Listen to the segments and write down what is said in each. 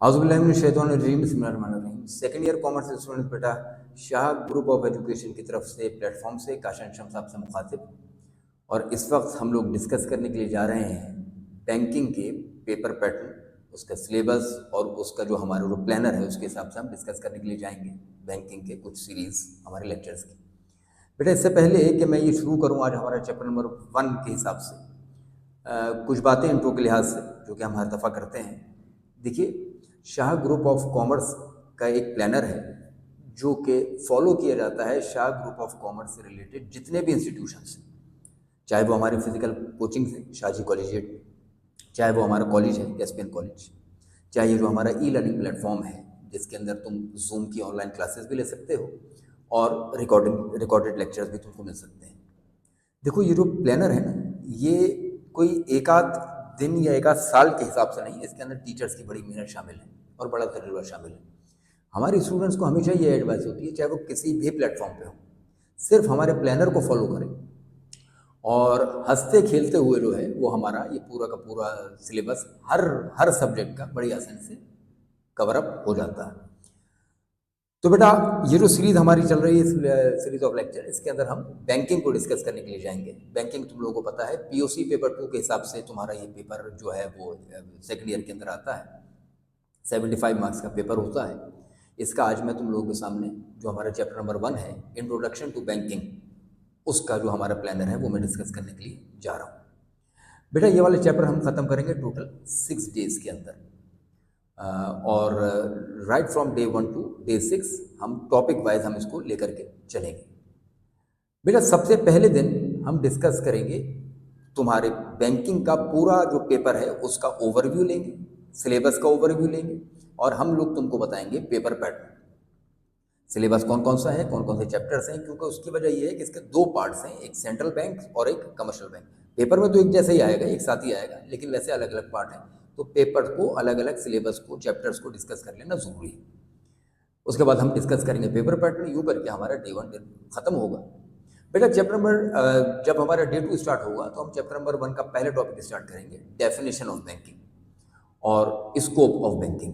आज़ुबिल्लाहिमिनश्शैतानिर्रजीम बिस्मिल्लाहिर्रहमानिर्रहीम। Second year commerce student बेटा Shah group of education की तरफ से प्लेटफॉर्म से काशन शम्स आपसे मुखातिब। और इस वक्त हम लोग डिस्कस करने के लिए जा रहे हैं बैंकिंग के पेपर पैटर्न, उसका सिलेबस और उसका जो हमारा जो प्लानर है उसके हिसाब से हम डिस्कस करने के लिए जाएंगे बैंकिंग के कुछ सीरीज़ हमारे लेक्चर्स की। बेटा इससे पहले कि मैं ये शुरू करूँ आज हमारा चैप्टर नंबर 1 के हिसाब से कुछ बातें इंट्रो के लिहाज से जो कि हम हर दफ़ा करते हैं। देखिए, शाह ग्रुप ऑफ कॉमर्स का एक प्लानर है जो कि फॉलो किया जाता है शाह ग्रुप ऑफ कॉमर्स से रिलेटेड जितने भी इंस्टीट्यूशंस हैं, चाहे वो हमारे फिजिकल कोचिंग है शाहजी कॉलेजिएट में, चाहे वो हमारा कॉलेज है कैस्पियन कॉलेज, चाहे ये जो हमारा ई लर्निंग प्लेटफॉर्म है जिसके अंदर तुम जूम की ऑनलाइन क्लासेस भी ले सकते हो और रिकॉर्डेड लेक्चर्स भी तुमको मिल सकते हैं। देखो, ये जो प्लानर है ना, ये कोई एक आध दिन या एक आध साल के हिसाब से नहीं, इसके अंदर टीचर्स की बड़ी मेहनत शामिल है और बड़ा तजुर्बा शामिल है। हमारे स्टूडेंट्स को हमेशा ये एडवाइस होती है, चाहे वो किसी भी प्लेटफॉर्म पे हो, सिर्फ हमारे प्लानर को फॉलो करें और हंसते खेलते हुए जो है वो हमारा ये पूरा का पूरा सिलेबस हर सब्जेक्ट का बड़ी आसानी से कवर अप हो जाता है। तो बेटा ये जो सीरीज़ हमारी चल रही है सीरीज ऑफ लेक्चर, इसके अंदर हम बैंकिंग को डिस्कस करने के लिए जाएंगे। बैंकिंग तुम लोगों को पता है पीओसी पेपर 2 के हिसाब से तुम्हारा ये पेपर जो है वो सेकेंड ईयर के अंदर आता है, 75 मार्क्स का पेपर होता है। इसका आज मैं तुम लोगों के सामने जो हमारा चैप्टर नंबर 1 है इंट्रोडक्शन टू बैंकिंग, उसका जो हमारा प्लानर है वो मैं डिस्कस करने के लिए जा रहा हूँ। बेटा ये वाले चैप्टर हम ख़त्म करेंगे टोटल 6 डेज़ के अंदर और right from day 1 to day 6 हम टॉपिक वाइज हम इसको लेकर के चलेंगे। बेटा सबसे पहले दिन हम डिस्कस करेंगे तुम्हारे बैंकिंग का पूरा जो पेपर है उसका ओवरव्यू लेंगे, सिलेबस का ओवरव्यू लेंगे और हम लोग तुमको बताएंगे पेपर पैटर्न। सिलेबस कौन कौन सा है, कौन कौन से चैप्टर्स हैं, क्योंकि उसकी वजह यह है कि इसके 2 पार्ट्स हैं, एक सेंट्रल बैंक और एक कमर्शियल बैंक। पेपर में तो एक जैसे ही आएगा, एक साथ ही आएगा, लेकिन वैसे अलग अलग पार्ट हैं, तो पेपर को अलग अलग सिलेबस को चैप्टर्स को डिस्कस कर लेना ज़रूरी है। उसके बाद हम डिस्कस करेंगे पेपर पैटर्न, यूँ करके हमारा डे 1 ख़त्म होगा। बेटा चैप्टर नंबर जब हमारा डे 2 स्टार्ट होगा तो हम चैप्टर नंबर 1 का पहले टॉपिक स्टार्ट करेंगे, डेफिनेशन ऑफ बैंकिंग और स्कोप ऑफ बैंकिंग।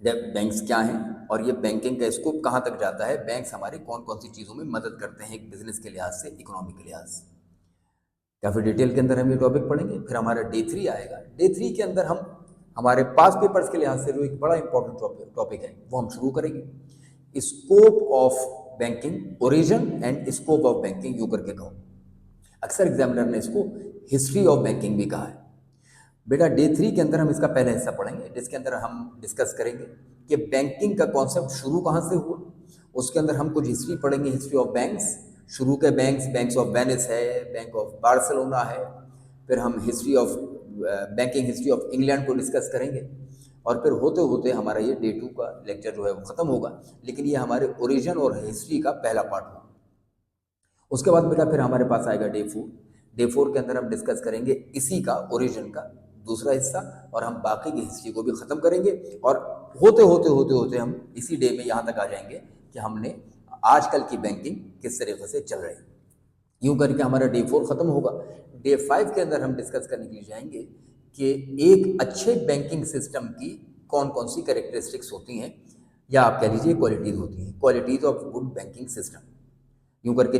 बैंक्स क्या हैं और ये बैंकिंग का स्कोप कहाँ तक जाता है, बैंक्स हमारी कौन कौन सी चीज़ों में मदद करते हैं एक बिजनेस के लिहाज से, इकोनॉमी के लिहाज से, काफ़ी डिटेल के अंदर हम ये टॉपिक पढ़ेंगे। फिर हमारा डे 3 आएगा। डे 3 के अंदर हम हमारे पास पेपर्स के लिहाज से जो एक बड़ा इंपॉर्टेंट टॉपिक है वो हम शुरू करेंगे, scope of banking, origin and scope of banking, यूँ करके कहो। अक्सर एग्जामिनर ने इसको हिस्ट्री ऑफ बैंकिंग भी कहा है। बेटा डे 3 के अंदर हम इसका पहला हिस्सा पढ़ेंगे जिसके अंदर हम डिस्कस करेंगे कि बैंकिंग का कॉन्सेप्ट शुरू कहाँ से हुआ। उसके अंदर हम कुछ हिस्ट्री पढ़ेंगे, हिस्ट्री ऑफ बैंक्स, शुरू के बैंक्स ऑफ वेनिस है, बैंक ऑफ बार्सिलोना है। फिर हम history of banking, history of England को डिस्कस करेंगे और फिर होते होते हमारा ये डे 2 का लेक्चर जो है वो ख़त्म होगा, लेकिन ये हमारे ओरिजिन और हिस्ट्री का पहला पार्ट होगा। उसके बाद बेटा फिर हमारे पास आएगा डे 4। डे 4 के अंदर हम डिस्कस करेंगे इसी का ओरिजिन का दूसरा हिस्सा और हम बाकी की हिस्ट्री को भी ख़त्म करेंगे और होते हम इसी डे में यहाँ तक आ जाएंगे कि हमने आजकल की बैंकिंग किस तरीके से चल रही है। यूँ करके हमारा डे 4 ख़त्म होगा। डे 5 के अंदर हम डिस्कस करने के लिए जाएंगे कि एक अच्छे बैंकिंग सिस्टम की कौन कौन सी कैरेक्टरिस्टिक्स होती हैं, या आप कह लीजिए क्वालिटीज़ होती हैं, qualities of good banking system. यूँ करके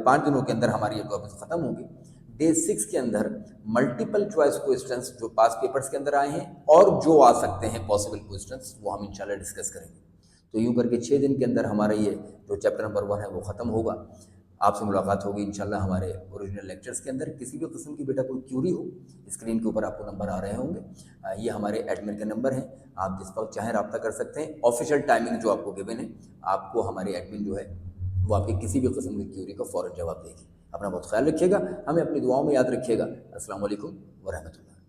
5 दिनों के अंदर हमारी ये टॉपिक ख़त्म होंगे। डे 6 के अंदर मल्टीपल चॉइस क्वेश्चंस जो पास पेपर्स के अंदर आए हैं और जो आ सकते हैं पॉसिबल क्वेश्चंस, वो हम इंशाल्लाह डिस्कस करेंगे। तो यूँ करके 6 दिन के अंदर हमारा ये जो चैप्टर नंबर 1 है वो ख़त्म होगा। आपसे मुलाकात होगी इंशाल्लाह हमारे ओरिजिनल लेक्चर्स के अंदर। किसी भी किस्म की बेटा कोई क्यूरी हो, स्क्रीन के ऊपर आपको नंबर आ रहे होंगे, ये हमारे एडमिन के नंबर हैं, आप जिस वक्त चाहें रब्ता कर सकते हैं। ऑफिशियल टाइमिंग जो आपको गिवन है, आपको हमारे एडमिन जो है वो आपकी किसी भी किस्म की क्यूरी का फ़ौरन जवाब देगी। अपना बहुत ख्याल रखिएगा, हमें अपनी दुआओं में याद रखिएगा। अस्सलाम वालेकुम व रहमतुल्लाह।